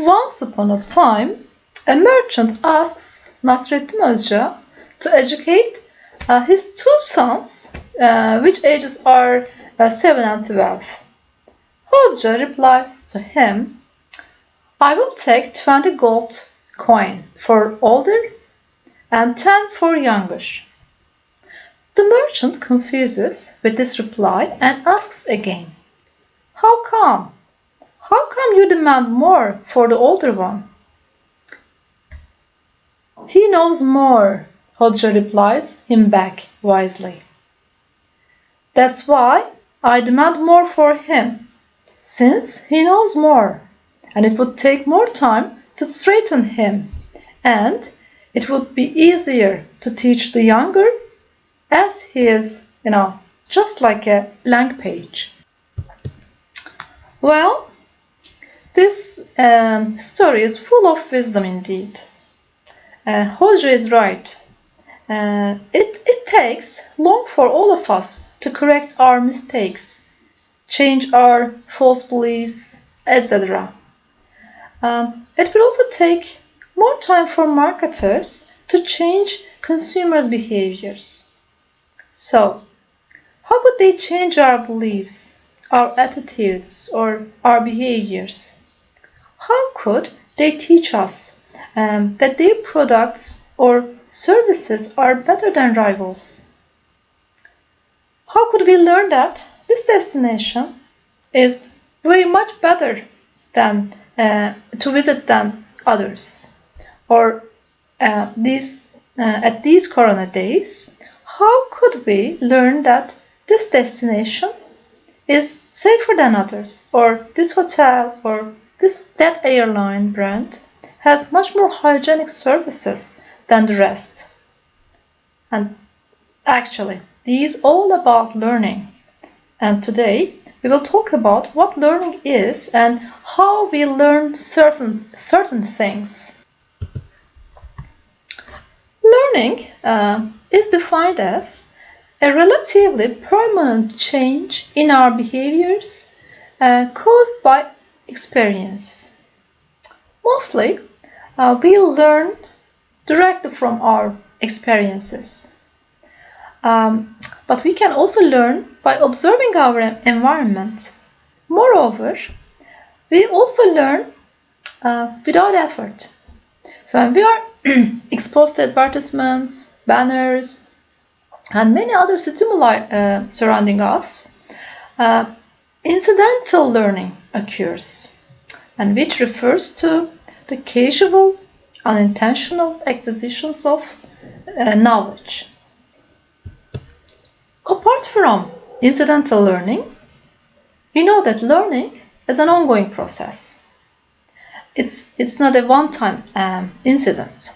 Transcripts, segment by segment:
Once upon a time, a merchant asks Nasreddin Hoca to educate his two sons, which ages are 7 and 12. Hoca replies to him, I will take 20 gold coin for older and 10 for younger. The merchant confuses with this reply and asks again, How come? How come you demand more for the older one? He knows more, Hoca replies him back wisely. That's why I demand more for him, since he knows more, and it would take more time to straighten him, and it would be easier to teach the younger, as he is, just like a blank page. Well, this story is full of wisdom indeed. Hoca is right. It takes long for all of us to correct our mistakes, change our false beliefs, etc. It will also take more time for marketers to change consumers' behaviors. So, how could they change our beliefs, our attitudes, or our behaviors? How could they teach us that their products or services are better than rivals? How could we learn that this destination is very much better than to visit than others? Or at these Corona days, how could we learn that this destination is safer than others, or this hotel or that airline brand has much more hygienic services than the rest? And actually, these all about learning. And today we will talk about what learning is and how we learn certain things. Learning is defined as a relatively permanent change in our behaviors caused by experience. Mostly, we learn directly from our experiences. But we can also learn by observing our environment. Moreover, we also learn without effort. When we are exposed to advertisements, banners, and many other stimuli surrounding us, incidental learning occurs, and which refers to the casual, unintentional acquisitions of knowledge. Apart from incidental learning, we know that learning is an ongoing process. It's not a one-time incident.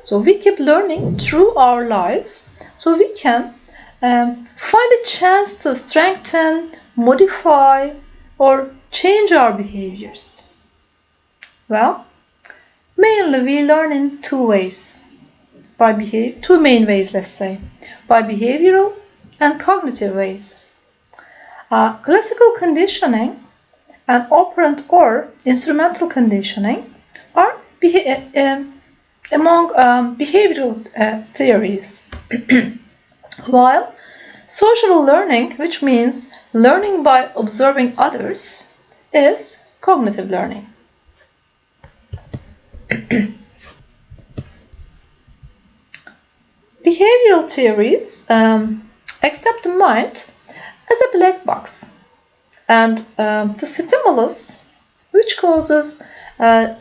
So we keep learning through our lives so we can find a chance to strengthen, modify, or change our behaviors. Well, mainly we learn in two ways. Two main ways, let's say, by behavioral and cognitive ways. Classical conditioning and operant or instrumental conditioning are among behavioral theories, while social learning, which means learning by observing others, is cognitive learning. Behavioral theories accept the mind as a black box, and the stimulus which causes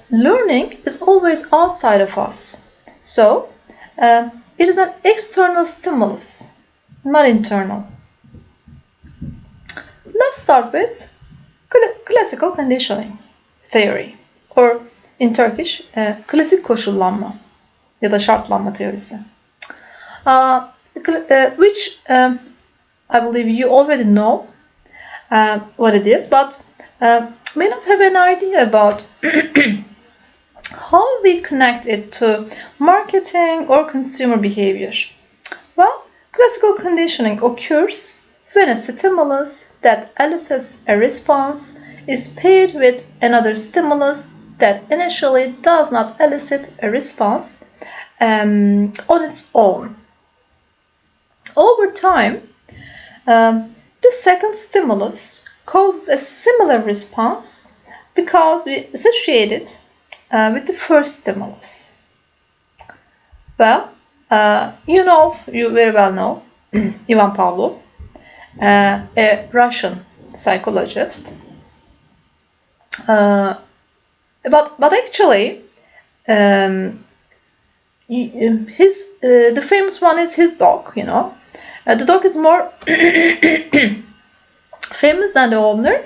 learning is always outside of us. So it is an external stimulus, not internal. Let's start with classical conditioning theory, or in Turkish klasik koşullanma ya da şartlanma teorisi. Which I believe you already know what it is, but may not have an idea about how we connect it to marketing or consumer behavior. Well, classical conditioning occurs when a stimulus that elicits a response is paired with another stimulus that initially does not elicit a response on its own. Over time, the second stimulus causes a similar response because we associate it with the first stimulus. Well, you very well know Ivan Pavlov, a Russian psychologist. But actually, the famous one is his dog. The dog is more famous than the owner.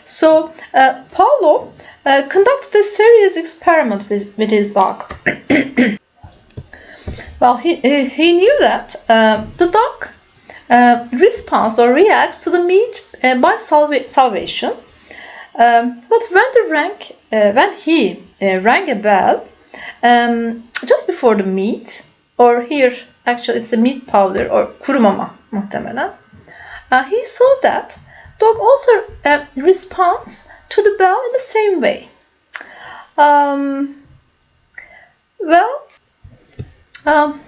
So Pavlov conducted a serious experiment with his dog. Well, he knew that the dog responds or reacts to the meat by salivation. But when he rang a bell just before the meat, or here actually it's a meat powder or kuru mama muhtemelen, he saw that dog also responds to the bell in the same way.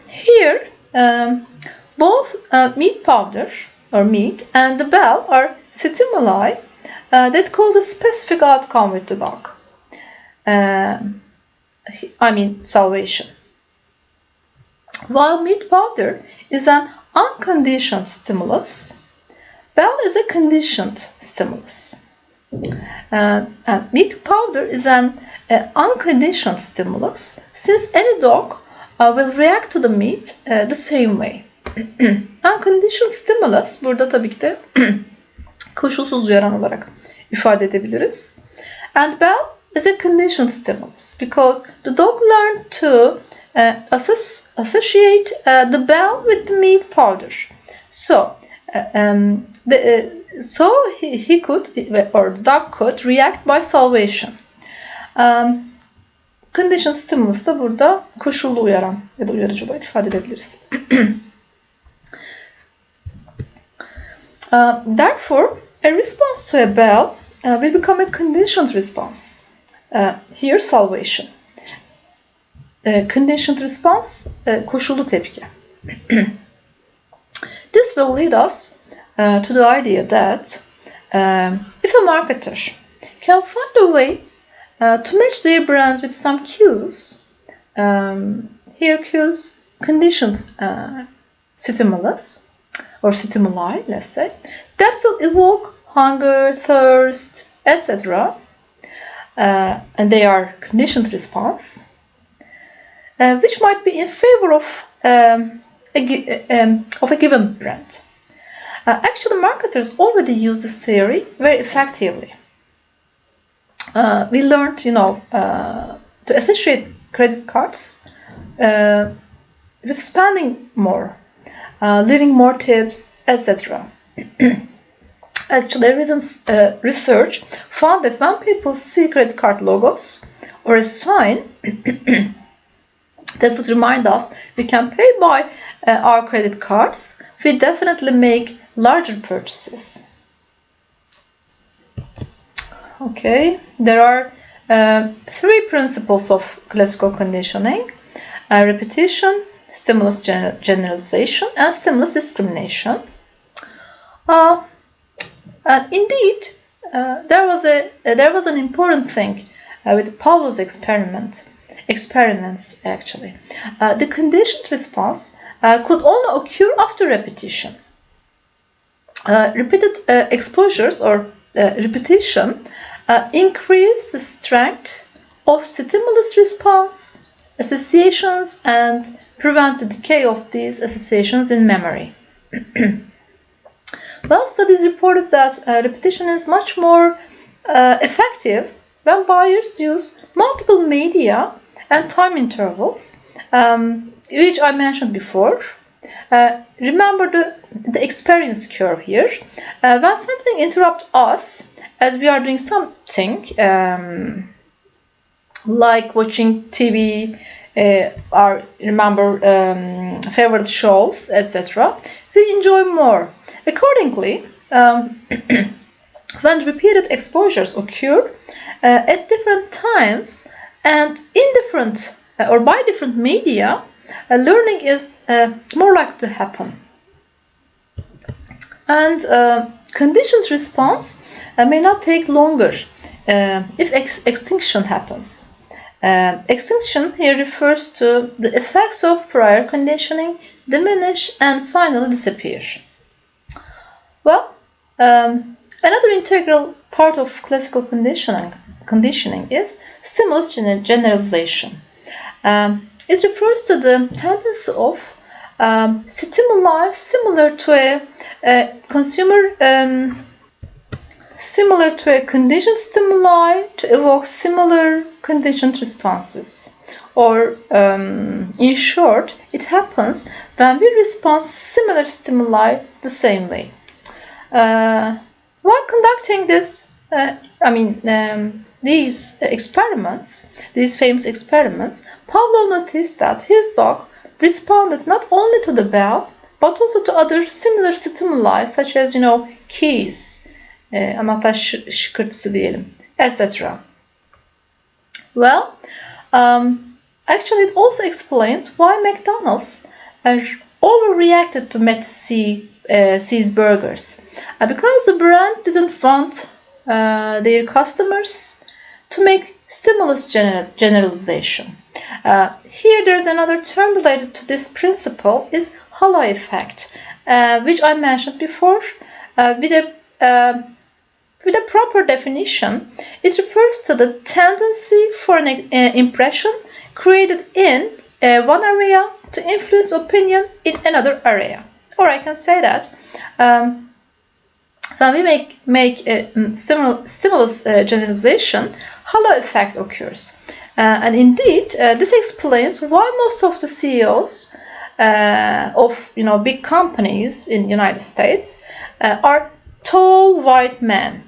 Here both meat powder or meat and the bell are stimuli that cause a specific outcome with the dog. Salvation. While meat powder is an unconditioned stimulus, bell is a conditioned stimulus. And meat powder is an unconditioned stimulus, since any dog will react to the meat the same way. Unconditioned stimulus burada tabii ki de koşulsuz uyaran olarak ifade edebiliriz. And bell is a conditioned stimulus because the dog learned to associate the bell with the meat powder. So he could, or the dog could, react by salivation. Conditioned stimulus da burada koşullu uyaran ya da uyarıcı olarak ifade edebiliriz. Therefore, a response to a bell will become a conditioned response. Here, salivation. Conditioned response, koşullu tepki. This will lead us to the idea that if a marketer can find a way to match their brands with some cues, here cues, conditioned stimulus or stimuli, let's say, that will evoke hunger, thirst, etc. And they are conditioned response, which might be in favor of a given brand. Actually, marketers already use this theory very effectively. We learned, to associate credit cards with spending more, leaving more tips, etc. Actually, recent research found that when people see credit card logos or a sign that would remind us we can pay by our credit cards, we definitely make larger purchases. Okay, there are 3 principles of classical conditioning: repetition, stimulus generalization, and stimulus discrimination. And indeed, there was an important thing with Pavlov's experiments. Actually, the conditioned response could only occur after repetition. Repeated exposures or repetition increase the strength of stimulus response associations and prevent the decay of these associations in memory. Well, studies reported that repetition is much more effective when buyers use multiple media and time intervals, which I mentioned before. Remember the experience curve here. When something interrupts us as we are doing something, like watching TV, or remember favorite shows, etc., we enjoy more. Accordingly, when repeated exposures occur at different times and in different or by different media, learning is more likely to happen. And conditioned response may not take longer if extinction happens. Extinction here refers to the effects of prior conditioning diminish and finally disappear. Well, another integral part of classical conditioning is stimulus generalization. It refers to the tendency of stimuli similar to a conditioned stimuli to evoke similar conditioned responses. Or, in short, it happens when we respond to similar stimuli the same way. While conducting these experiments, these famous experiments, Pavlov noticed that his dog responded not only to the bell, but also to other similar stimuli, such as, keys, anahtar şıkırtısı diyelim, etc. Well, actually it also explains why McDonald's overreacted to C's burgers. Because the brand didn't want their customers to make stimulus generalization. Here there's another term related to this principle is halo effect, which I mentioned before. With a proper definition, it refers to the tendency for an impression created in one area to influence opinion in another area. Or I can say that when we make stimulus generalization, halo effect occurs. And indeed, this explains why most of the CEOs of big companies in the United States are tall white men,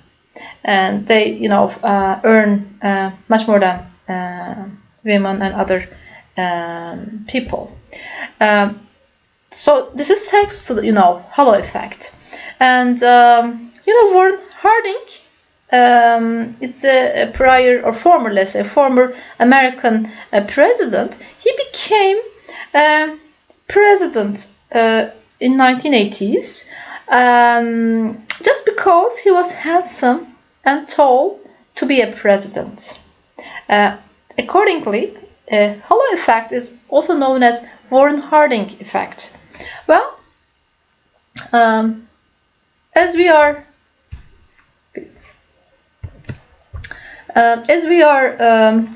and they earn much more than women and other people. So this is thanks to the halo effect. And Warren Harding, it's a prior or former, let's say, former American president. He became president in 1980s just because he was handsome and tall to be a president. Accordingly, halo effect is also known as Warren Harding effect. Well, as we are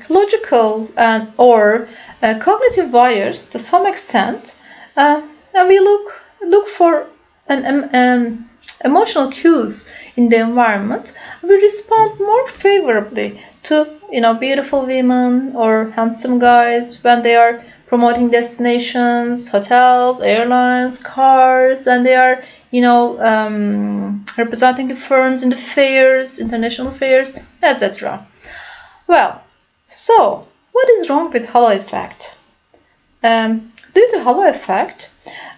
logical or cognitive bias to some extent, and we look for an emotional cues in the environment, we respond more favorably to beautiful women or handsome guys when they are promoting destinations, hotels, airlines, cars, when they are representing the firms in the fairs, international fairs, etc. Well, so what is wrong with halo effect? Due to halo effect,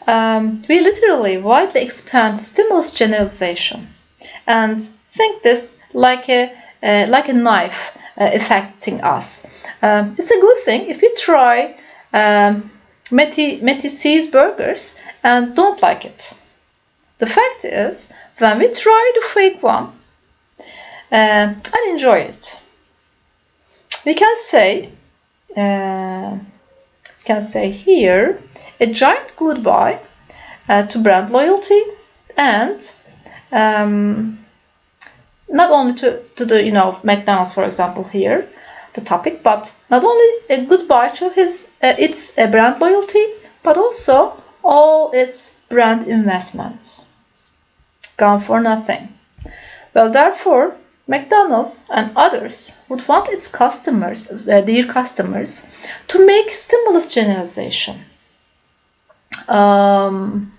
we literally widely expand stimulus generalization and think this like a knife affecting us. It's a good thing if you try Matty C's burgers and don't like it. The fact is, when we try the fake one and enjoy it, we can say here a giant goodbye to brand loyalty and not only to the McDonald's, for example, here the topic, but not only a goodbye to its brand loyalty, but also all its brand investments gone for nothing. Well, therefore, McDonald's and others would want its customers, their customers, to make stimulus generalization. Don't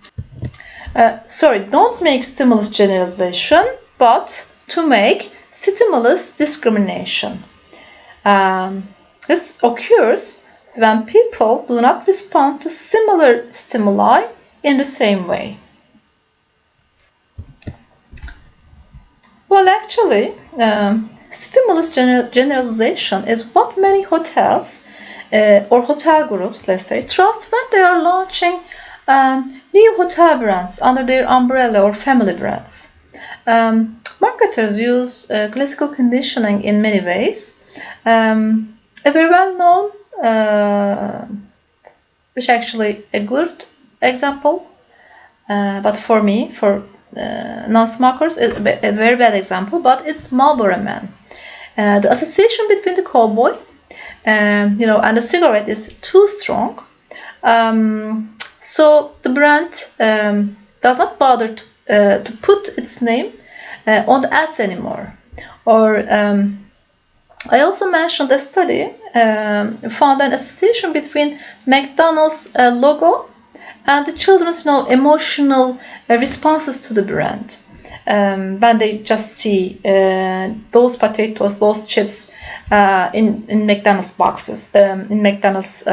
make stimulus generalization, but to make stimulus discrimination. This occurs when people do not respond to similar stimuli in the same way. Well, actually, stimulus generalization is what many hotels or hotel groups, let's say, trust when they are launching new hotel brands under their umbrella or family brands. Marketers use classical conditioning in many ways. A very well-known, which actually a good example, but for me, for non-smokers, a very bad example, but it's Marlboro Man. The association between the cowboy, and the cigarette is too strong. So the brand does not bother to put its name on the ads anymore. Or I also mentioned a study found an association between McDonald's logo and the children's emotional responses to the brand. When they just see those potatoes, those chips in McDonald's boxes, in McDonald's.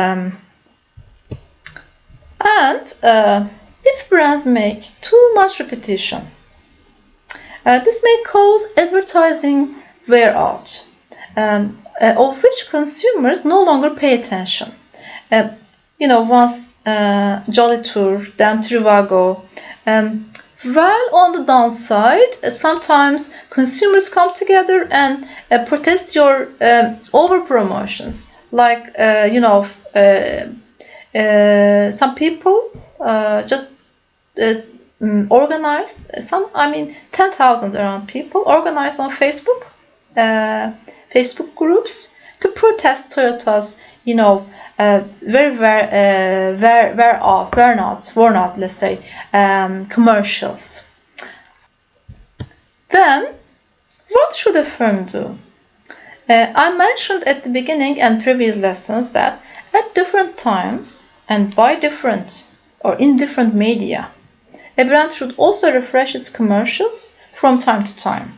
If brands make too much repetition, this may cause advertising wear out, of which consumers no longer pay attention. Once Jolly Tour, then Trivago. While on the downside, sometimes consumers come together and protest your over promotions. Like some people just organized 10,000 around people organized on Facebook groups to protest Toyota's worn out, let's say, commercials. Then, what should a firm do? I mentioned at the beginning and previous lessons that at different times and by different or in different media, a brand should also refresh its commercials from time to time.